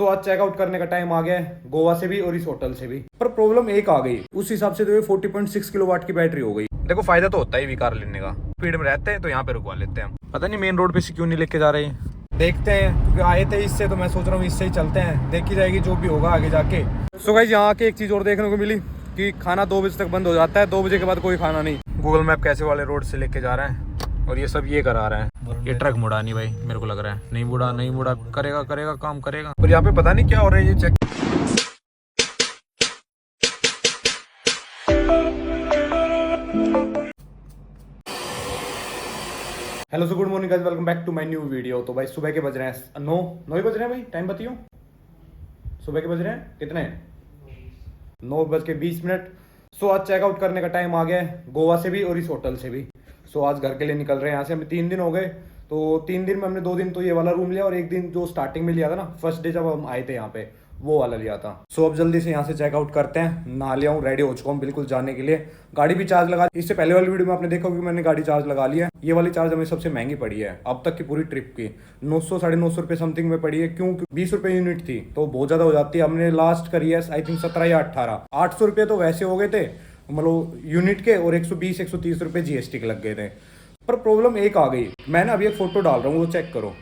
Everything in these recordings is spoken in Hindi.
सो आज चेकआउट करने का टाइम आ गया है, गोवा से भी और इस होटल से भी। पर प्रॉब्लम एक आ गई, उस हिसाब से तो ये 40.6 किलोवाट की बैटरी हो गई। देखो फायदा तो होता है भी कार लेने का, स्पीड में रहते हैं तो यहाँ पे रुकवा लेते हैं। पता नहीं मेन रोड पे से क्यों नहीं लेके जा रहे हैं, देखते हैं। क्योंकि आए थे इससे तो मैं सोच रहा हूँ इससे ही चलते हैं, देखी जाएगी जो भी होगा आगे जाके। सो गाइस यहाँ आके एक चीज और देखने को मिली कि खाना 2 बजे तक बंद हो जाता है, 2 बजे के बाद कोई खाना नहीं। गूगल मैप कैसे वाले रोड से लेके जा रहे हैं और ये सब ये करा रहे हैं। ये ट्रक मुड़ा नहीं भाई, मेरे को लग रहा है नहीं मुड़ा, करेगा काम करेगा। और यहाँ पे पता नहीं क्या हो रहा है, ये check. Hello so good morning guys, welcome back to my new video. तो भाई सुबह के बज रहे हैं 9 ही बज रहे हैं भाई, टाइम बताइयो। सुबह के बज रहे हैं कितने, 9:20। सो आज चेकआउट करने का टाइम आ गया है, गोवा से भी और इस होटल से भी। सो आज घर के लिए निकल रहे हैं यहाँ से। हमें 3 दिन हो गए, तो 3 दिन में हमने 2 दिन तो ये वाला रूम लिया और 1 दिन जो स्टार्टिंग में लिया था ना, फर्स्ट डे जब हम आए थे यहाँ पे, वो वाला लिया था। सो अब जल्दी से यहाँ से चेकआउट करते हैं। नहा लिया हूँ, रेडी हो चुका हूँ बिल्कुल जाने के लिए। गाड़ी भी चार्ज लगा, इससे पहले वाली वीडियो में आपने देखा कि मैंने गाड़ी चार्ज लगा लिया है। ये वाली चार्ज हमें सबसे महंगी पड़ी है अब तक की पूरी ट्रिप की, 900-950 रुपये समथिंग में पड़ी है। क्यों? 20 रुपये यूनिट थी तो बहुत ज्यादा हो जाती है। हमने लास्ट करी है आई थिंक 17 या 18, 800 रुपये तो वैसे हो गए थे मतलब यूनिट के, और 120-130 रुपये जीएसटी के लग गए थे। पर प्रॉब्लम एक आ गई, मैं ना अभी एक फोटो डाल रहा हूँ, वो चेक करो।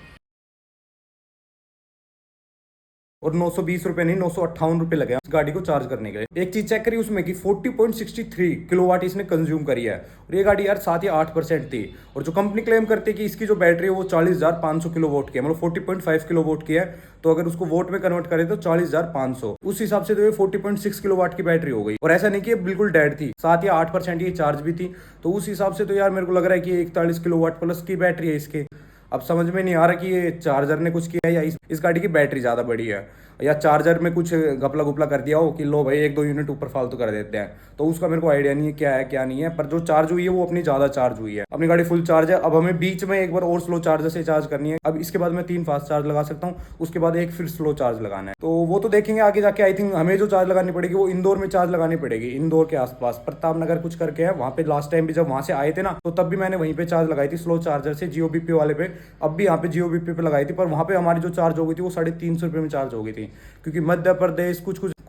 और 920 रुपये नहीं, 958 रुपये लगे इस गाड़ी को चार्ज करने के लिए। एक चीज चेक करी उसमें कि 40.63 किलोवाट इसने कंज्यूम करी है। और ये गाड़ी यार 7 या 8% थी। और जो कंपनी क्लेम करती है कि इसकी जो बैटरी है वो 40,500 किलोवाट की है, मतलब 40.5 किलोवाट की है। तो अगर उसको वोट में कन्वर्ट करें तो 40,500, उस हिसाब से तो ये 40.6 किलोवाट की बैटरी हो गई। और ऐसा नहीं कि बिल्कुल डेड थी, 7 या 8% ये चार्ज भी थी। तो उस हिसाब से तो यार मेरे को लग रहा है कि 41 किलोवाट प्लस की बैटरी है इसके। अब समझ में नहीं आ रहा कि ये चार्जर ने कुछ किया है या इस गाड़ी की बैटरी ज़्यादा बड़ी है, या चार्जर में कुछ घपला गुपला कर दिया हो कि लो भाई 1-2 यूनिट ऊपर फालतू कर देते हैं। तो उसका मेरे को आइडिया नहीं है क्या है क्या नहीं है। पर जो चार्ज हुई है वो अपनी ज़्यादा चार्ज हुई है, अपनी गाड़ी फुल चार्ज है। अब हमें बीच में एक बार और स्लो चार्जर से चार्ज करनी है। अब इसके बाद मैं 3 फास्ट चार्ज लगा सकता हूँ, उसके बाद एक फिर स्लो चार्ज लगाना है। तो वो तो देखेंगे आगे जाके। आई थिंक हमें जो चार्ज लगानी पड़ेगी वो इंदौर में चार्ज लगानी पड़ेगी, इंदौर के आसपास प्रताप नगर कुछ करके है वहाँ पे। लास्ट टाइम भी जब वहाँ से आए थे ना, तो तब भी मैंने वहीं पे चार्ज लगाई थी स्लो चार्जर से, जीओबीपी वाले पे। अब भी यहाँ पे जीओबीपी पे लगाई थी, पर वहाँ पे हमारी जो चार्ज हो गई थी वो 350 रुपये में चार्ज हो गई थी। क्योंकि मध्य प्रदेश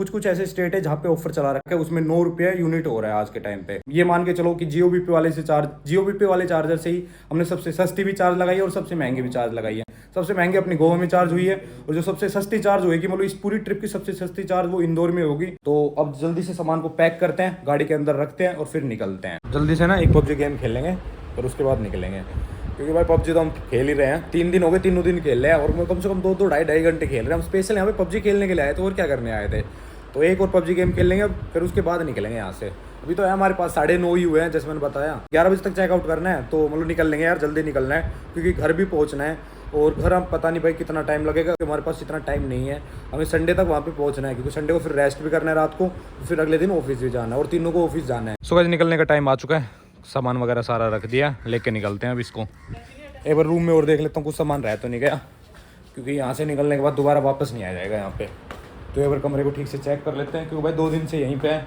कुछ ऐसे स्टेट है जहाँ पे ऑफर चला रखा है, उसमें 9 रुपये यूनिट हो रहा है आज के टाइम पे। ये मान के चलो कि जीओबीपी वाले चार्जर से ही हमने सबसे सस्ती भी चार्ज लगाई है और सबसे महंगी भी चार्ज लगाई है। सबसे महंगी अपनी गोवा में चार्ज हुई है, और जो सबसे सस्ती चार्ज होगी, मतलब इस पूरी ट्रिप की सबसे सस्ती चार्ज, वो इंदौर में होगी। तो अब जल्दी से सामान को पैक करते हैं, गाड़ी के अंदर रखते हैं और फिर निकलते हैं। जल्दी से ना एक पबजी गेम खेल लेंगे और उसके बाद निकलेंगे। क्योंकि भाई पबजी तो हम खेल ही रहे हैं, 3 दिन हो गए, तीनों दिन खेल रहे हैं। और कम से कम 2-2, ढाई घंटे खेल रहे हैं हम। स्पेशल यहाँ पे पबजी खेलने के लिए आए थे, और क्या करने आए थे। तो एक और पबजी गेम खेल लेंगे, फिर उसके बाद निकलेंगे यहाँ से। अभी तो है हमारे पास 9:30 ही हुए हैं, जैसे मैंने बताया 11 बजे तक चेकआउट करना है। तो मतलब निकल लेंगे यार, जल्दी निकलना है क्योंकि घर भी पहुँचना है। और घर हम पता नहीं भाई कितना टाइम लगेगा, हमारे पास इतना टाइम नहीं है। हमें संडे तक वहाँ पे पहुँचना है, क्योंकि संडे को फिर रेस्ट भी करना है रात को, फिर अगले दिन ऑफिस भी जाना है, और तीनों को ऑफिस जाना है। सुबह निकलने का टाइम आ चुका है, सामान वगैरह सारा रख दिया, लेके निकलते हैं अब इसको। एक बार रूम में और देख लेता हूँ कुछ सामान रह तो नहीं गया, क्योंकि यहाँ से निकलने के बाद दोबारा वापस नहीं आ जाएगा यहाँ पे। तो एक बार कमरे को ठीक से चेक कर लेते हैं, क्योंकि भाई 2 दिन से यहीं पे है,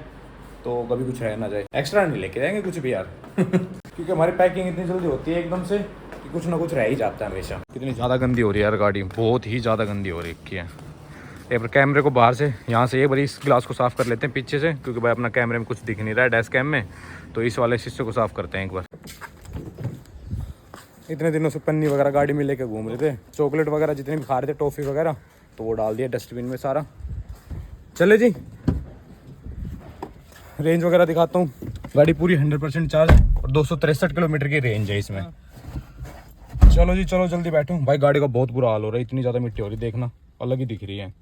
तो कभी कुछ रह ना जाए। एक्स्ट्रा नहीं लेके जाएंगे कुछ भी यार क्योंकि हमारी पैकिंग इतनी जल्दी होती है एकदम से कि कुछ ना कुछ रह ही जाता है हमेशा। कितनी ज़्यादा गंदी हो रही है यार गाड़ी, बहुत ही ज़्यादा गंदी हो रही है। एक बार कैमरे को बाहर से यहाँ से एक बार इस ग्लास को साफ़ कर लेते हैं पीछे से, क्योंकि भाई अपना कैमरे में कुछ दिख नहीं रहा है डैश कैम में। तो इस वाले शीशे को साफ़ करते हैं एक बार। इतने दिनों से पन्नी वगैरह गाड़ी में लेके घूम रहे थे, चॉकलेट वगैरह जितने भी खा रहे थे, टॉफ़ी वगैरह, तो वो डाल दिया डस्टबिन में सारा। चले जी, रेंज वगैरह दिखाता हूँ। गाड़ी पूरी 100% चार्ज और 263 किलोमीटर की रेंज है इसमें। चलो जी चलो, जल्दी बैठो भाई। गाड़ी का बहुत बुरा हाल हो रहा है, इतनी ज़्यादा मिट्टी हो रही, देखना अलग ही दिख रही है।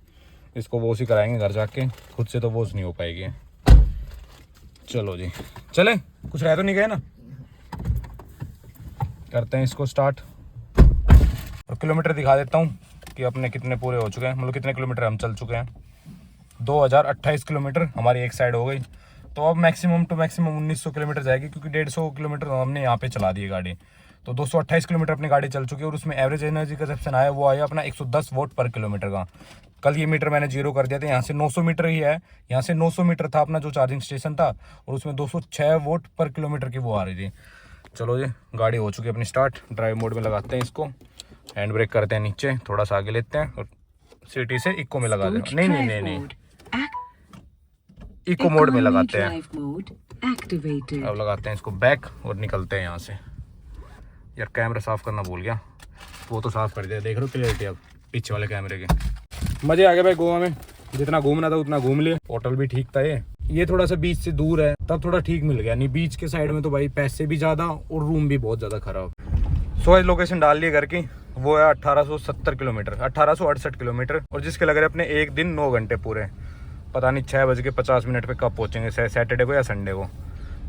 इसको वॉश ही कराएंगे घर जाके, खुद से तो वॉश नहीं हो पाएगी। चलो जी चले, कुछ रह तो नहीं गए ना। करते हैं इसको स्टार्ट, और किलोमीटर दिखा देता हूँ कि अपने कितने पूरे हो चुके हैं, मतलब कितने किलोमीटर हम चल चुके हैं। 2028 किलोमीटर हमारी एक साइड हो गई। तो अब मैक्सिमम टू मैक्सिमम 1900 किलोमीटर जाएगी, क्योंकि 150 किलोमीटर हमने यहाँ पे चला दी है गाड़ी। तो 228 किलोमीटर अपनी गाड़ी चल चुकी है, और उसमें एवरेज एनर्जी कंजप्शन आया वो आया अपना 110 वोट पर किलोमीटर का। कल ये मीटर मैंने 0 कर दिया था, यहाँ से 900 मीटर ही है, यहाँ से 900 मीटर था अपना जो चार्जिंग स्टेशन था, और उसमें 206 वोट पर किलोमीटर की वो आ रही थी। चलो जी, गाड़ी हो चुकी है अपनी स्टार्ट। ड्राइव मोड में लगाते हैं इसको, हैंड ब्रेक करते हैं नीचे, थोड़ा सा आगे लेते हैं और सिटी से इको में लगा दें। नहीं नहीं नहीं नहीं, इको मोड में लगाते हैं। अब लगाते हैं इसको बैक और निकलते हैं यहाँ से। यार कैमरा साफ करना भूल गया, वो तो साफ कर दिया। देख रहे हो क्लियरिटी अब पीछे वाले कैमरे के। मजे आ गए भाई गोवा में, जितना घूमना था उतना घूम लिए। होटल भी ठीक था। ये थोड़ा सा बीच से दूर है तब थोड़ा ठीक मिल गया, नहीं बीच के साइड में तो भाई पैसे भी ज़्यादा और रूम भी बहुत ज़्यादा खराब। सो आज लोकेशन डाल ली घर की, वो है 1870 किलोमीटर, 1868 किलोमीटर, और जिसके लग रहे अपने एक दिन 9 घंटे पूरे। पता नहीं 6:50 पे कब पहुँचेंगे, सैटरडे को या संडे को।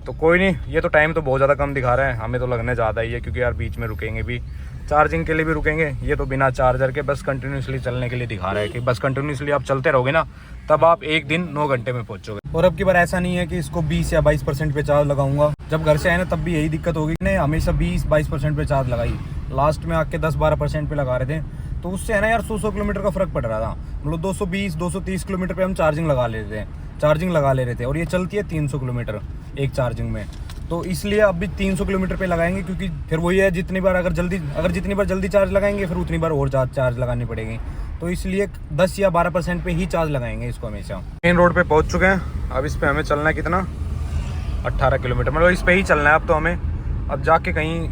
तो कोई नहीं, ये तो टाइम तो बहुत ज़्यादा कम दिखा रहा है, हमें तो लगने ज़्यादा ही है, क्योंकि यार बीच में रुकेंगे भी, चार्जिंग के लिए भी रुकेंगे। ये तो बिना चार्जर के बस कंटिन्यूसली चलने के लिए दिखा रहा है कि बस कंटिन्यूसली आप चलते रहोगे ना, तब आप एक दिन 9 घंटे में पहुँचोगे। और अब की बार ऐसा नहीं है कि इसको 20 या 22% पे चार्ज लगाऊंगा। जब घर से आए ना तब भी यही दिक्कत होगी, नहीं हमेशा 20-22% पे चार्ज लगाई। लास्ट में आके 10-12% पे लगा रहे थे, तो उससे है ना यार 100 किलोमीटर का फर्क पड़ रहा था। मतलब 220-230 किलोमीटर पे हम चार्जिंग लगा ले रहे थे, और ये चलती है 300 किलोमीटर एक चार्जिंग में। तो इसलिए अब भी 300 किलोमीटर पे लगाएंगे, क्योंकि फिर वही है, जितनी बार जितनी बार जल्दी चार्ज लगाएंगे फिर उतनी बार और चार्ज लगानी पड़ेगी। तो इसलिए 10 या 12% पे ही चार्ज लगाएंगे इसको हमेशा। मेन रोड पे पहुंच चुके हैं। अब इस पे हमें चलना है कितना, 18 किलोमीटर, मतलब इस पे ही चलना है अब तो हमें। अब जाके कहीं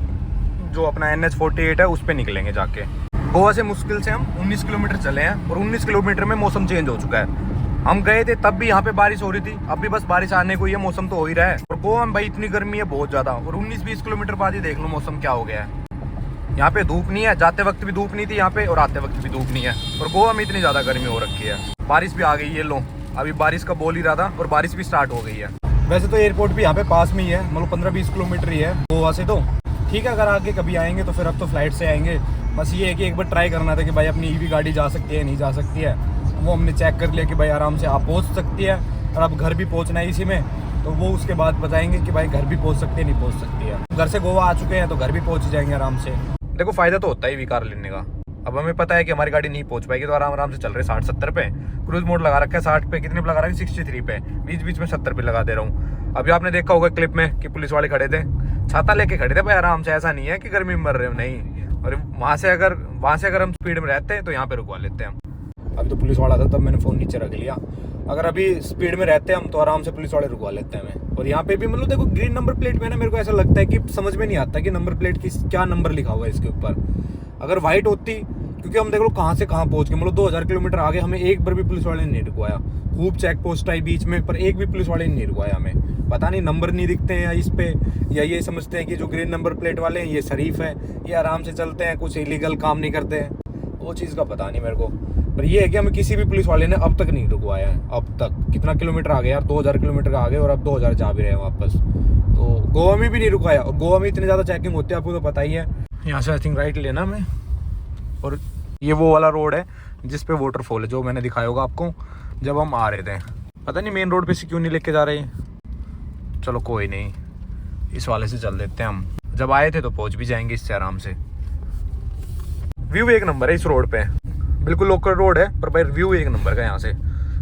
जो अपना NH48 है उस पे निकलेंगे जाके। गोवा से मुश्किल से हम 19 किलोमीटर चले हैं, और 19 किलोमीटर में मौसम चेंज हो चुका है। हम गए थे तब भी यहाँ पे बारिश हो रही थी, अब भी बस बारिश आने को ही है, मौसम तो हो ही रहा है। और गोवा में भाई इतनी गर्मी है बहुत ज्यादा, और 19-20 किलोमीटर बाद ही देख लो मौसम क्या हो गया है। यहाँ पे धूप नहीं है, जाते वक्त भी धूप नहीं थी यहाँ पे, और आते वक्त भी धूप नहीं है। और गोवा में इतनी ज्यादा गर्मी हो रखी है। बारिश भी आ गई है, लो अभी बारिश का बोल ही रहा था, और बारिश भी स्टार्ट हो गई है। वैसे तो एयरपोर्ट भी यहाँ पे पास में ही है, मतलब 15-20 किलोमीटर ही है गोवा से। तो ठीक है, अगर आगे कभी आएंगे तो फिर अब तो फ्लाइट से आएंगे। बस ये है कि एक बार ट्राई करना था कि भाई अपनी ईवी गाड़ी जा सकती है नहीं जा सकती है। वो हमने चेक कर लिया कि भाई आराम से आप पहुंच सकती है, और अब घर भी पहुंचना है इसी में, तो वो उसके बाद बताएंगे कि भाई घर भी पहुंच सकती है नहीं पहुंच सकती है। घर से गोवा आ चुके हैं तो घर भी पहुंच जाएंगे आराम से। देखो फायदा तो होता है ईवी कार लेने का। अब हमें पता है कि हमारी गाड़ी नहीं पहुंच पाएगी, तो आराम से चल रहे 60-70 पे। क्रूज मोड लगा रखा है 60 पे, कितने पे लगा रखा है 63 पे, बीच में 70 पे लगा दे रहा हूँ। अभी आपने देखा होगा क्लिप में कि पुलिस वाले खड़े थे, छाता लेके खड़े थे भाई आराम से। ऐसा नहीं है कि गर्मी में मर रहे हो, नहीं। और वहाँ से अगर हम स्पीड में रहते हैं तो यहाँ पे रुकवा लेते हैं हम। अभी तो पुलिस वाला था तब मैंने फ़ोन नीचे रख लिया। अगर अभी स्पीड में रहते हैं हम तो आराम से पुलिस वाले रुकवा लेते हैं हमें। और यहाँ पे भी मतलब देखो ग्रीन नंबर प्लेट में ना, मेरे को ऐसा लगता है कि समझ में नहीं आता कि नंबर प्लेट की क्या नंबर लिखा हुआ है इसके ऊपर। अगर वाइट होती, क्योंकि हम देख लो कहाँ से कहाँ पहुँच गए, मतलब 2000 किलोमीटर आगे हमें एक बार भी पुलिस वाले ने नहीं रुकवाया। खूब चेक पोस्ट आई बीच में, पर एक भी पुलिस वाले ने नहीं रुकवाया हमें। पता नहीं नंबर नहीं दिखते हैं इस पे, या ये समझते हैं कि जो ग्रीन नंबर प्लेट वाले हैं ये शरीफ है, ये आराम से चलते हैं, कुछ इलीगल काम नहीं करते हैं। वो चीज़ का पता नहीं मेरे को, पर ये है कि हमें किसी भी पुलिस वाले ने अब तक नहीं रुकवाया है। अब तक कितना किलोमीटर आ गया यार, 2000 किलोमीटर आ गए, और अब 2000 जा भी रहे हैं वापस। तो गोवा में भी नहीं रुकवाया, और गोवा में इतनी ज़्यादा चेकिंग होती है आपको तो पता ही है। यहाँ से आई थिंक राइट लेना हमें, और ये वो वाला रोड है जिस पे वाटरफॉल है, जो मैंने दिखाया होगा आपको जब हम आ रहे थे। पता नहीं मेन रोड पे से क्यों नहीं लेके जा रहे हैं। चलो कोई नहीं, इस वाले से चल देते हैं हम। जब आए थे तो पहुंच भी जाएंगे इससे आराम से। व्यू एक नंबर है इस रोड पे, बिल्कुल लोकल रोड है, पर भाई व्यू एक नंबर का। यहाँ से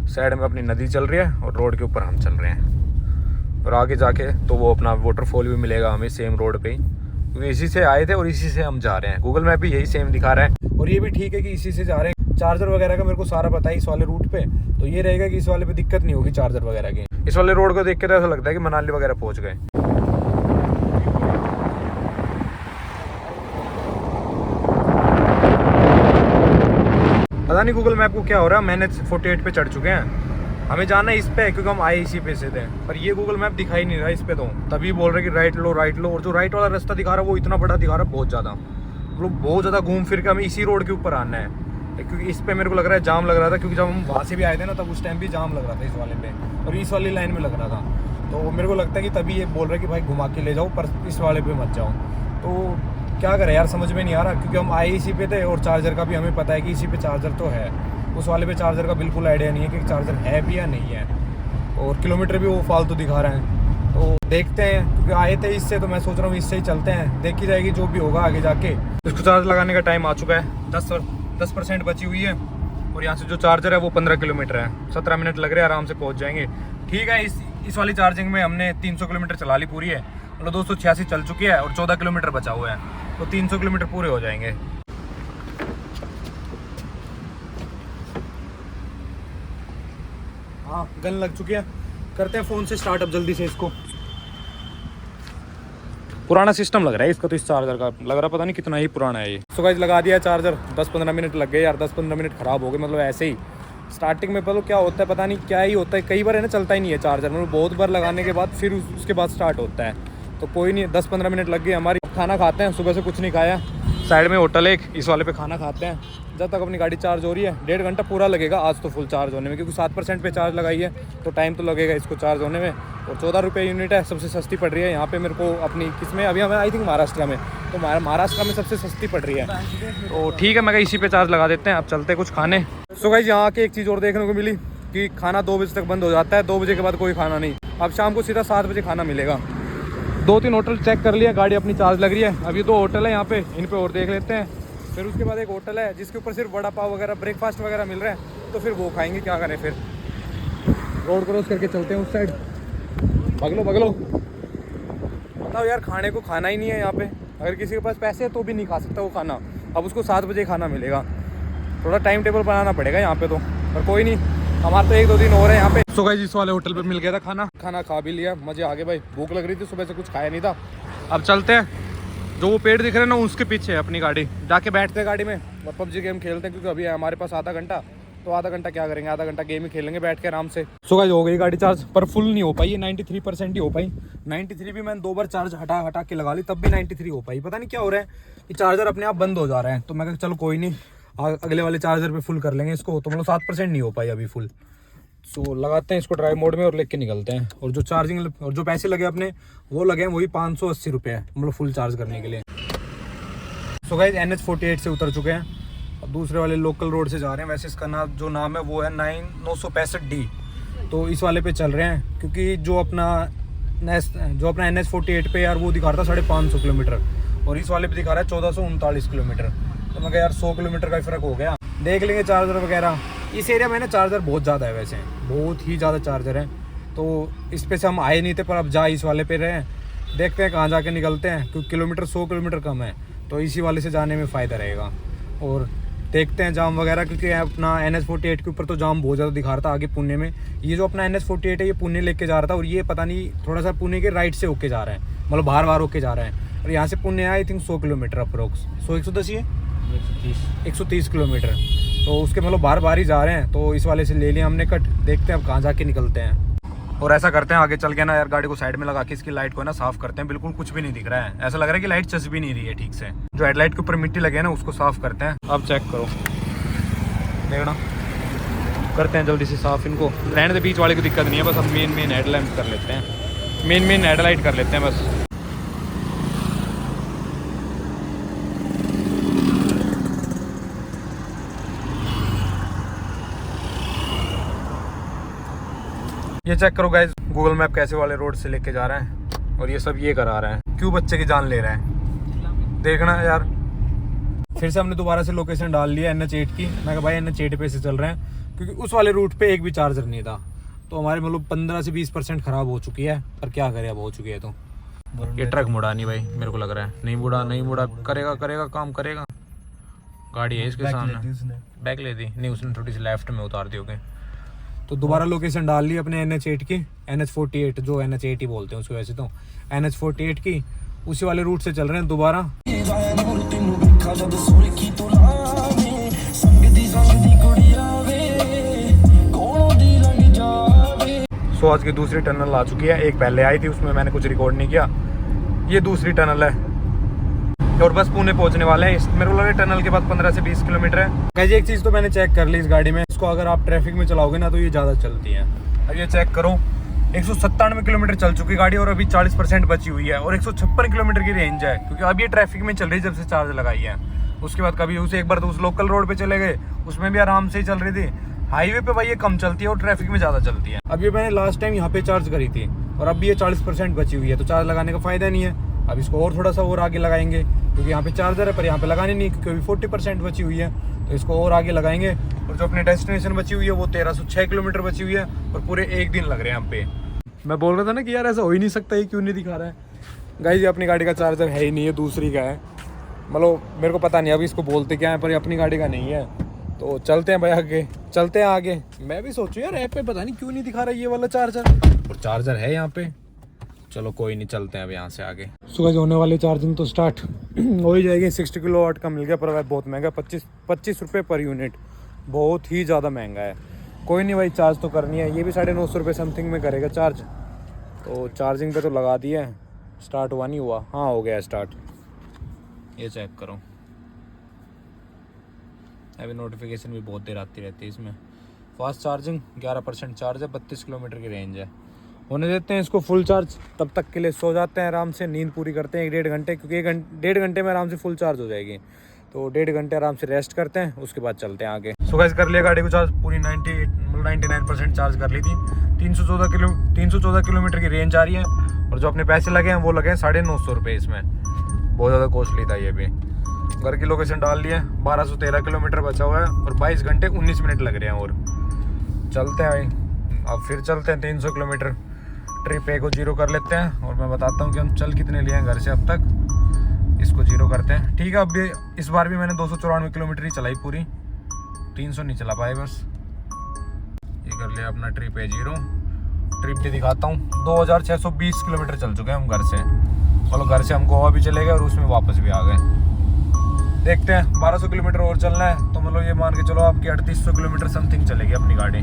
साइड में अपनी नदी चल रही है और रोड के ऊपर हम चल रहे हैं, और आगे जाके तो वो अपना वाटरफॉल भी मिलेगा हमें सेम रोड पे ही, क्योंकि इसी से आए थे और इसी से हम जा रहे हैं। गूगल मैप भी यही सेम दिखा रहा है, और ये भी ठीक है कि इसी से जा रहे हैं। चार्जर वगैरह का मेरे को सारा पता है इस वाले रूट पे, तो ये रहेगा कि इस वाले पे दिक्कत नहीं होगी चार्जर वगैरह की। इस वाले रोड को देख के तो ऐसा लगता है कि मनाली वगैरह पहुंच गए। पता नहीं गूगल मैप को क्या हो रहा है, मैंने 48 पे चढ़ चुके हैं। हमें जाना है इस पे, क्योंकि हम आए इसी पे से थे, पर ये गूगल मैप दिखाई नहीं रहा इस पे। तो तभी बोल रहे कि राइट लो राइट लो, और जो राइट वाला रास्ता दिखा रहा है वो इतना बड़ा दिखा रहा है, बहुत ज़्यादा, मतलब बहुत ज़्यादा घूम फिर के हमें इसी रोड के ऊपर आना है। क्योंकि इस पे मेरे को लग रहा है जाम लग रहा था, क्योंकि जब हम वहाँ से भी आए थे ना तब उस टाइम भी जाम लग रहा था इस वाले पे, और इस वाली लाइन में लग रहा था। तो मेरे को लगता है कि तभी ये बोल रहे कि भाई घुमा के ले जाओ, पर इस वाले पे मत जाओ। तो क्या करें यार, समझ में नहीं आ रहा, क्योंकि हम आए इसी पे थे, और चार्जर का भी हमें पता है कि इसी पे चार्जर तो है। उस वाले पे चार्जर का बिल्कुल आइडिया नहीं है कि चार्जर है भी या नहीं है, और किलोमीटर भी वो फालतू दिखा रहे हैं। तो देखते हैं, क्योंकि आए थे इससे, तो मैं सोच रहा हूँ इससे ही चलते हैं, देखी जाएगी जो भी होगा आगे जाके। इसको चार्ज लगाने का टाइम आ चुका है, 10% बची हुई है, और यहाँ से जो चार्जर है वो 15 किलोमीटर है, 17 मिनट लग रहे हैं, आराम से पहुँच जाएंगे। ठीक है, इस वाली चार्जिंग में हमने 300 किलोमीटर चला ली पूरी है, मतलब 286 चल चुकी है, और 14 किलोमीटर बचा हुआ है, तो 300 किलोमीटर पूरे हो जाएंगे। हाँ गन लग चुकी है। करते हैं फ़ोन से स्टार्ट अब जल्दी से इसको। पुराना सिस्टम लग रहा है इसका तो, इस चार्जर का लग रहा है पता नहीं कितना ही पुराना है ये। सो गाइस लगा दिया चार्जर, 10-15 मिनट लग गए यार, 10-15 मिनट ख़राब हो गए मतलब ऐसे ही। स्टार्टिंग में मतलब क्या होता है पता नहीं क्या ही होता है, कई बार है ना चलता ही नहीं है चार्जर, मतलब बहुत बार लगाने के बाद फिर उसके बाद स्टार्ट होता है। तो कोई नहीं, 10-15 मिनट लग गए हमारी। खाना खाते हैं, सुबह से कुछ नहीं खाया। साइड में होटल है एक, इस वाले पे खाना खाते हैं जब तक अपनी गाड़ी चार्ज हो रही है। 1.5 घंटा पूरा लगेगा आज तो फुल चार्ज होने में, क्योंकि 7% पे चार्ज लगाई है तो टाइम तो लगेगा इसको चार्ज होने में। और 14 रुपये यूनिट है, सबसे सस्ती पड़ रही है यहाँ पे मेरे को अपनी किसमें, अभी हमें आई थिंक महाराष्ट्र में, तो महाराष्ट्र में सबसे सस्ती पड़ रही है। तो ठीक है, मैं इसी पे चार्ज लगा देते हैं। अब चलते हैं कुछ खाने। सो गाइस यहाँ आके एक चीज़ और देखने को मिली कि खाना 2 बजे तक बंद हो जाता है, 2 बजे के बाद कोई खाना नहीं। अब शाम को सीधा 7 बजे खाना मिलेगा। 2-3 होटल चेक कर लिया, गाड़ी अपनी चार्ज लग रही है। अभी 2 होटल है यहाँ पे, इन पे और देख लेते हैं। फिर उसके बाद एक होटल है जिसके ऊपर सिर्फ वड़ा पाव वगैरह ब्रेकफास्ट वगैरह मिल रहा है, तो फिर वो खाएंगे, क्या करें फिर। रोड क्रॉस करके चलते हैं उस साइड। भगलो बताओ यार, खाने को खाना ही नहीं है यहाँ पे। अगर किसी के पास पैसे है तो भी नहीं खा सकता वो खाना। अब उसको 7 बजे खाना मिलेगा, थोड़ा टाइम टेबल बनाना पड़ेगा यहाँ पे तो। पर कोई नहीं, हमारे तो 1-2 दिन हो रहे हैं यहाँ पे। सो गाइस इस वाले होटल पे मिल गया था खाना खा भी लिया, मजे आ गए भाई। भूख लग रही थी, सुबह से कुछ खाया नहीं था। अब चलते हैं, जो वो पेड़ दिख रहे हैं ना उसके पीछे है अपनी गाड़ी, जाके बैठते हैं गाड़ी में और PUBG गेम खेलते हैं, क्योंकि अभी है हमारे पास आधा घंटा। तो आधा घंटा क्या करेंगे, आधा घंटा गेम ही खेलेंगे बैठ के आराम से। सो गाइस हो गई गाड़ी चार्ज, पर फुल नहीं हो पाई, 93% ही हो पाई। 93 भी मैंने 2 बार चार्ज हटा के लगा ली, तब भी 93 हो पाई। पता नहीं क्या हो रहा है कि चार्जर अपने आप बंद हो जा रहा है। तो मैं कहा चलो कोई नहीं, अगले वाले चार्जर पे फुल कर लेंगे इसको। तो मतलब 7% नहीं हो पाई अभी फुल। सो लगाते हैं इसको ड्राइव मोड में और लेके निकलते हैं। और जो चार्जिंग और जो पैसे लगे अपने, वो लगे हैं वही 580 रुपये है, मतलब फुल चार्ज करने के लिए। सो गाइस NH48 से उतर चुके हैं, अब दूसरे वाले लोकल रोड से जा रहे हैं। वैसे इसका नाम है वो है 965D। तो इस वाले पे चल रहे हैं, क्योंकि जो अपना NH48 पे यार वो दिखा रहा था 550 किलोमीटर, और इस वाले पे दिखा रहा है 1439 किलोमीटर। तो मैं कहा यार 100 किलोमीटर का फ़र्क हो गया। देख लेंगे चार्जर वगैरह। इस एरिया में ना चार्जर बहुत ज़्यादा है, वैसे बहुत ही ज़्यादा चार्जर है। तो इस पे से हम आए नहीं थे, पर अब जा इस वाले पे रहे हैं। देखते हैं कहाँ जाके निकलते हैं, क्योंकि 100 किलोमीटर कम है, तो इसी वाले से जाने में फ़ायदा रहेगा। और देखते हैं जाम वगैरह, क्योंकि अपना NH48 के ऊपर तो जाम बहुत ज़्यादा दिखा रहा था आगे पुणे में। ये जो अपना NH48 है ये पुणे लेके जा रहा था, और ये पता नहीं थोड़ा सा पुणे के राइट से होके जा रहा है, मतलब बाहर होके जा रहा है। और यहाँ से Pune I think 100 kilometre approx, 110 ही है, 130 किलोमीटर। तो उसके मतलब बार ही जा रहे हैं। तो इस वाले से ले लिया हमने कट। देखते हैं अब कहाँ जाके निकलते हैं। और ऐसा करते हैं आगे चल के ना यार, गाड़ी को साइड में लगा के इसकी लाइट को ना साफ करते हैं। बिल्कुल कुछ भी नहीं दिख रहा है, ऐसा लग रहा है कि लाइट चस भी नहीं रही है ठीक से। जो हेडलाइट के ऊपर मिट्टी लगे है ना उसको साफ करते हैं। अब चेक करो, देखना, करते हैं जल्दी से साफ इनको। रहने से बीच वाले की दिक्कत नहीं है, बस अब मेन हेडलाइट कर लेते हैं, मेन हेडलाइट कर लेते हैं बस। ये चेक करो गाइस, गूगल मैप कैसे वाले रोड से लेके जा रहा है, और ये सब ये करा रहा है। क्यों बच्चे की जान ले रहा है, देखना यार। फिर से हमने दोबारा से लोकेशन डाल लिया NH8 की। मैं कहा भाई NH8 पे से चल रहे हैं, क्योंकि उस वाले रूट पे एक भी चार्जर नहीं था। तो हमारे मतलब 15 से 20% खराब हो चुकी है, पर क्या करें, अब हो चुकी है। तो ये ट्रक मुड़ा नहीं भाई, मेरे को लग रहा है नहीं मुड़ा, करेगा काम करेगा। गाड़ी है इसके सामने, बैक ले दी नहीं उसने, थोड़ी सी लेफ्ट में उतार दी होगी। तो दोबारा लोकेशन डाल ली अपने NH8 की, NH48 जो NH8 ही बोलते हैं उसको वैसे तो, NH48 की। उसी वाले रूट से चल रहे हैं दोबारा। सो आज की दूसरी टनल आ चुकी है, एक पहले आई थी उसमें मैंने कुछ रिकॉर्ड नहीं किया। ये दूसरी टनल है और बस पुणे पहुंचने वाले हैं। मेरे को लग रहा है टनल के बाद 15 से 20 किलोमीटर है। गाइस एक चीज़ तो मैंने चेक कर ली इस गाड़ी में, इसको अगर आप ट्रैफिक में चलाओगे ना तो ये ज़्यादा चलती है। अब ये चेक करो, 197 किलोमीटर चल चुकी गाड़ी और अभी 40% बची हुई है, और 156 किलोमीटर की रेंज है, क्योंकि अभी ये ट्रैफिक में चल रही है जब से चार्ज लगाई है। उसके बाद कभी उसे एक बार तो उस लोकल रोड पे चले गए, उसमें भी आराम से ही चल रही थी। हाईवे पे भाई ये कम चलती है और ट्रैफिक में ज़्यादा चलती है। अब ये मैंने लास्ट टाइम यहाँ पे चार्ज करी थी और अब ये 40% बची हुई है, तो चार्ज लगाने का फ़ायदा नहीं है। अब इसको और थोड़ा सा और आगे लगाएंगे, क्योंकि यहाँ पे चार्जर है पर यहाँ पे लगाने नहीं, क्योंकि अभी 40% बची हुई है। तो इसको और आगे लगाएंगे। और जो अपनी डेस्टिनेशन बची हुई है वो 1306 किलोमीटर बची हुई है, और पूरे 1 दिन लग रहे हैं यहाँ पे। मैं बोल रहा था ना कि यार ऐसा हो ही नहीं सकता, ये क्यों नहीं दिखा रहा है। गाइस ये अपनी गाड़ी का चार्जर है ही नहीं, है दूसरी का है। मतलब मेरे को पता नहीं अब इसको बोलते क्या है, पर ये अपनी गाड़ी का नहीं है। तो चलते हैं भाई आगे, चलते हैं आगे। मैं भी सोचूं यार ऐप पे पता नहीं क्यों नहीं दिखा रहा ये वाला चार्जर, और चार्जर है यहाँ पे। चलो कोई नहीं, चलते हैं अब यहाँ से आगे। सुबह होने वाली चार्जिंग तो स्टार्ट हो ही जाएगी। 60 किलोवाट का मिल गया, पर भाई बहुत महंगा, 25 रुपये पर यूनिट, बहुत ही ज़्यादा महंगा है। कोई नहीं भाई, चार्ज तो करनी है। ये भी 950 रुपये समथिंग में करेगा चार्ज। तो चार्जिंग पे तो लगा दिया है, स्टार्ट हुआ नहीं हुआ, हाँ हो गया स्टार्ट। ये चेक करो, अभी नोटिफिकेशन भी बहुत देर आती रहती है इसमें। फास्ट चार्जिंग 11% चार्ज है, 32 किलोमीटर की रेंज है। होने देते हैं इसको फुल चार्ज, तब तक के लिए सो जाते हैं आराम से, नींद पूरी करते हैं 1-1.5 घंटे, क्योंकि 1-1.5 घंटे में आराम से फुल चार्ज हो जाएगी। तो 1.5 घंटे आराम से रेस्ट करते हैं, उसके बाद चलते हैं आगे। सो गाइस कर लिया गाड़ी को चार्ज, पूरी 99% चार्ज कर ली थी। 314 किलोमीटर की रेंज आ रही है, और जो अपने पैसे लगे हैं वो लगे हैं 950 रुपये इसमें। बहुत ज़्यादा कॉस्टली था ये भी। घर की लोकेशन डाल ली है, 1213 किलोमीटर बचा हुआ है, और 22 घंटे 19 मिनट लग रहे हैं। और चलते हैं भाई, अब फिर चलते हैं 300 किलोमीटर। ट्रिप ए को 0 कर लेते हैं, और मैं बताता हूँ कि हम चल कितने लिए हैं घर से अब तक। इसको 0 करते हैं, ठीक है। अब भी इस बार भी मैंने 294 किलोमीटर ही चलाई पूरी, 300 नहीं चला पाए बस। ये कर लिया अपना ट्रिप ए 0। ट्रिप भी दिखाता हूँ, 2620 किलोमीटर चल चुके हैं हम घर से। मतलब घर से हम गोवा भी चले गए और उसमें वापस भी आ गए। देखते हैं 1200 किलोमीटर और चलना है, तो मतलब ये मान के चलो आपकी 3800 किलोमीटर समथिंग चलेगी अपनी गाड़ी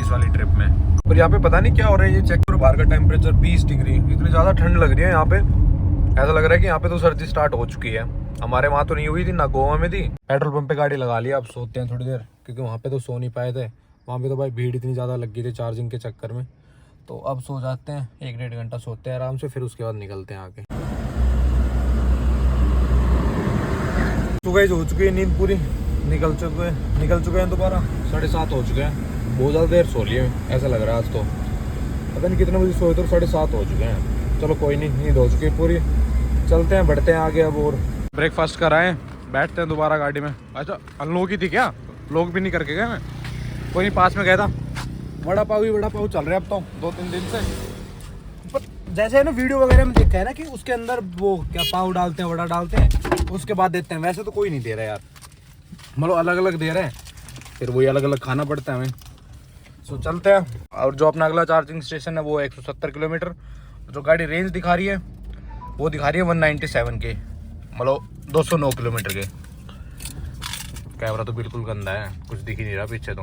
इस वाली ट्रिप में। और यहाँ पे पता नहीं क्या हो रहा है, ये चेक करो, बाहर का टेम्परेचर 20 डिग्री, इतनी ज़्यादा ठंड लग रही है यहाँ पे। ऐसा लग रहा है कि यहाँ पे तो सर्दी स्टार्ट हो चुकी है। हमारे वहाँ तो नहीं हुई थी, ना गोवा में थी। पेट्रोल पंप पे गाड़ी लगा लिया, अब सोते हैं थोड़ी देर, क्योंकि वहाँ पे तो सो नहीं पाए थे। वहाँ पे तो भाई भीड़ इतनी ज़्यादा लग गई थी चार्जिंग के चक्कर में। तो अब सो जाते हैं, 1-1.5 घंटा सोते हैं आराम से, फिर उसके बाद निकलते हैं आगे। तो गाइस हो चुकी है नींद पूरी, निकल चुके हैं दोबारा। 7:30 हो चुके हैं, बहुत ज़्यादा देर सो लिए ऐसा लग रहा है आज तो। पता नहीं कितने बजे सोए, तो 7:30 हो चुके हैं। चलो कोई नहीं, नींद हो चुकी है पूरी, चलते हैं, बढ़ते हैं आगे अब। और ब्रेकफास्ट कराएं, बैठते हैं दोबारा गाड़ी में। अच्छा अनलॉक ही थी क्या, लॉक भी नहीं करके गए मैं। कोई नहीं, पास में गया था। वड़ा पाव चल रहे हैं अब तो 2-3 दिन से। पर जैसे है ना वीडियो वगैरह में देखा है ना कि उसके अंदर वो क्या पाव डालते हैं, वड़ा डालते हैं, उसके बाद देते हैं। वैसे तो कोई नहीं दे रहा यार, मतलब अलग अलग दे रहे हैं, फिर वही अलग अलग खाना पड़ता है हमें। सो चलते हैं। और जो अपना अगला चार्जिंग स्टेशन है वो 170 किलोमीटर। जो गाड़ी रेंज दिखा रही है वो दिखा रही है 197 के, मतलब 209 किलोमीटर के। कैमरा तो बिल्कुल गंदा है, कुछ दिख ही नहीं रहा पीछे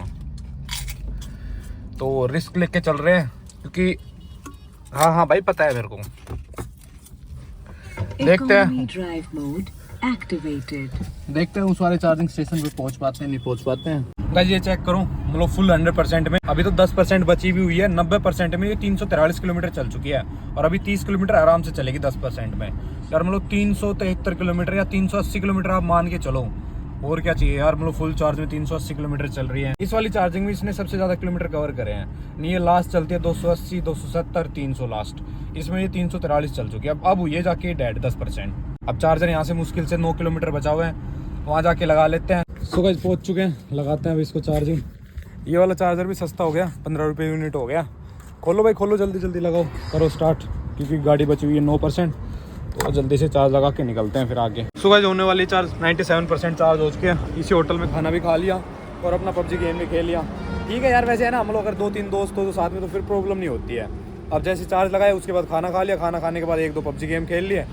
तो रिस्क लेके चल रहे हैं, क्योंकि हाँ भाई पता है मेरे को। देखते हैं उस वाले चार्जिंग स्टेशन पे पहुंच पाते हैं नहीं पहुंच पाते हैं। गाइस ये चेक करो, मतलब फुल 100% में, अभी तो 10% बची भी हुई है। 90% में ये 343 किलोमीटर चल चुकी है, और अभी 30 किलोमीटर आराम से चलेगी 10% में यार। मतलब 373 किलोमीटर या 380 किलोमीटर आप मान के चलो, और क्या चाहिए यार। मतलब फुल चार्ज में 380 किलोमीटर चल रही है। इस वाली चार्जिंग में इसने सबसे ज़्यादा किलोमीटर कवर करे हैं। नहीं ये लास्ट चलती है 280, 270, 300 लास्ट, इसमें ये 343 चल चुकी है। अब ये जाके डेड 10%। अब चार्जर यहाँ से मुश्किल से 9 किलोमीटर बचा हुआ है, वहाँ जाके लगा लेते हैं। सो गाइस पहुँच चुके हैं, लगाते हैं अब इसको चार्जिंग। ये वाला चार्जर भी सस्ता हो गया, 15 रुपये यूनिट हो गया। खोलो भाई खोलो, जल्दी जल्दी लगाओ, करो स्टार्ट, क्योंकि गाड़ी बची हुई है 9%। तो जल्दी से चार्ज लगा के निकलते हैं फिर आगे। सुबह होने वाली चार्ज 97% चार्ज हो चुके हैं। इसी होटल में खाना भी खा लिया और अपना PUBG गेम भी खेल लिया। ठीक है यार, वैसे है ना, हम लोग अगर 2-3 दोस्त हो तो साथ में तो फिर प्रॉब्लम नहीं होती है। अब जैसे चार्ज लगाए उसके बाद खाना खा लिया, खाना खाने के बाद 1-2 PUBG गेम खेल लिए,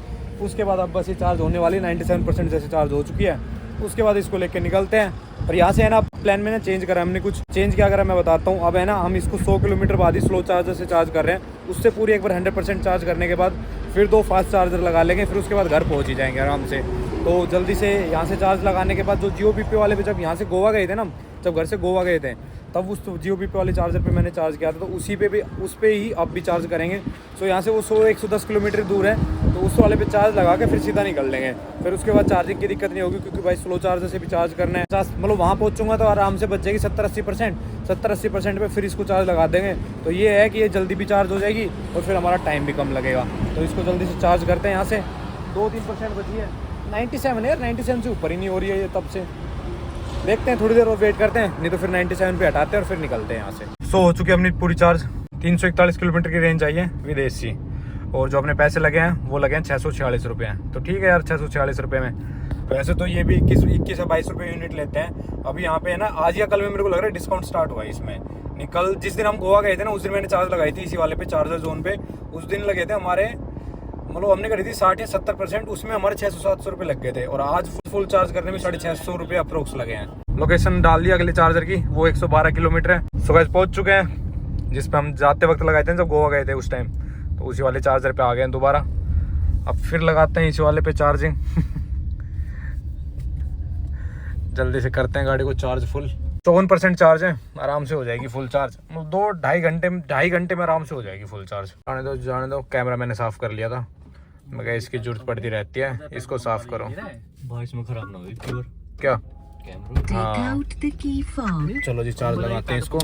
उसके बाद अब बस ये चार्ज होने वाली 97% जैसे चार्ज हो चुकी है। उसके बाद इसको लेके निकलते हैं। और यहाँ से है ना प्लान में ना चेंज करा हमने, कुछ चेंज क्या करा मैं बताता हूँ। अब है ना हम इसको 100 किलोमीटर बाद ही स्लो चार्जर से चार्ज कर रहे हैं। उससे पूरी एक बार 100% चार्ज करने के बाद फिर 2 फास्ट चार्जर लगा लेंगे, फिर उसके बाद घर पहुँच ही जाएंगे आराम से। तो जल्दी से यहाँ से चार्ज लगाने के बाद जो जियो BP वाले पे जब यहाँ से गोवा गए थे ना, जब घर से गोवा गए थे तब उस जियो BP वाले चार्जर पे मैंने चार्ज किया था, तो उसी पे भी उस पे ही अब भी चार्ज करेंगे। सो यहाँ से वो 100-110 किलोमीटर दूर है, तो उस वाले पे चार्ज लगा के फिर सीधा निकल लेंगे। फिर उसके बाद चार्जिंग की दिक्कत नहीं होगी, क्योंकि भाई स्लो चार्जर से भी चार्ज करना है। मतलब वहाँ पहुँचूंगा तो आराम से बच जाएगी 70-80% पे, फिर इसको चार्ज लगा देंगे। तो ये है कि ये जल्दी भी चार्ज हो जाएगी और फिर हमारा टाइम भी कम लगेगा। तो इसको जल्दी से चार्ज करते हैं। यहाँ से 2-3% बची है, 97 है यार, 97 से ऊपर ही नहीं हो रही है ये तब से। देखते हैं थोड़ी देर और वेट करते हैं, नहीं तो फिर 97 पे हटाते हैं और फिर निकलते हैं यहाँ से। सो हो चुकी है अपनी पूरी चार्ज, 341 किलोमीटर की रेंज आई है विद AC। और जो अपने पैसे लगे हैं वो लगे हैं 646 रुपये। तो ठीक है यार, 646 रुपये में वैसे तो ये भी 21 या 22 रुपये यूनिट लेते हैं। अभी यहाँ पे है ना, आज या कल में मेरे को लग रहा है डिस्काउंट स्टार्ट हुआ है इसमें। नहीं, कल जिस दिन हम गोवा गए थे ना, उस दिन मैंने चार्ज लगाई थी इसी वाले पे, चार्जर जोन पे। उस दिन लगे थे हमारे, मतलब हमने करी थी 60 या 70%, उसमें हमारे 600-700 रुपये लग गए थे। और आज फुल चार्ज करने में 650 रुपये अप्रोक्स लगे हैं। लोकेशन डाल दी अगले चार्जर की, वो 112 किलोमीटर है। सो गाइस पहुँच चुके हैं जिस पे हम जाते वक्त लगाए थे जब गोवा गए थे उस टाइम। तो उसी वाले चार्जर पे आ गए हैं दोबारा। अब फिर लगाते हैं इसी वाले पे चार्जिंग। जल्दी से करते हैं गाड़ी को चार्ज फुल। 54% चार्ज है, आराम से हो जाएगी फुल चार्ज। 2-2.5 घंटे में आराम से हो जाएगी फुल चार्ज। जाने दो। कैमरा मैंने साफ कर लिया था, मैं कहा इसकी जरूरत पड़ती रहती है, इसको साफ करो। इसमें खराब ना हो क्या कैमरा। चलो जी चार्ज लगाते हैं इसको।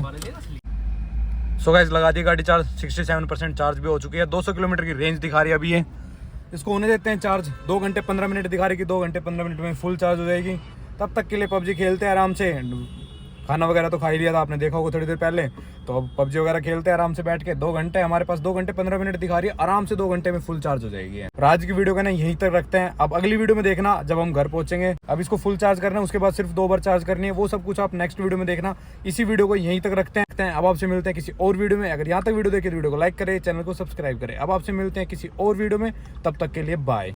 सो गाइस लगा दी गाड़ी चार्ज, 67% चार्ज भी हो चुकी है। 200 किलोमीटर की रेंज दिखा रही है अभी ये। इसको होने देते हैं चार्ज। 2 घंटे 15 मिनट दिखा रही है कि 2 घंटे 15 मिनट में फुल चार्ज हो जाएगी। तब तक के लिए पबजी खेलते हैं आराम से। खाना वगैरह तो खा ही लिया था, आपने देखा होगा थोड़ी देर पहले। तो अब पबजी वगैरह खेलते हैं आराम से बैठ के। 2 घंटे हमारे पास, 2 घंटे 15 मिनट दिखा रही है, आराम से 2 घंटे में फुल चार्ज हो जाएगी। और आज की वीडियो का ना यहीं तक रखते हैं। अब अगली वीडियो में देखना जब हम घर पहुंचेंगे। अब इसको फुल चार्ज करना है, उसके बाद सिर्फ 2 बार चार्ज करनी है। वो सब कुछ आप नेक्स्ट वीडियो में देखना। इसी वीडियो को यहीं तक रखते हैं। अब आपसे मिलते हैं किसी और वीडियो में। अगर यहाँ तक वीडियो देखे तो वीडियो को लाइक करें, चैनल को सब्सक्राइब करें। अब आपसे मिलते हैं किसी और वीडियो में, तब तक के लिए बाय।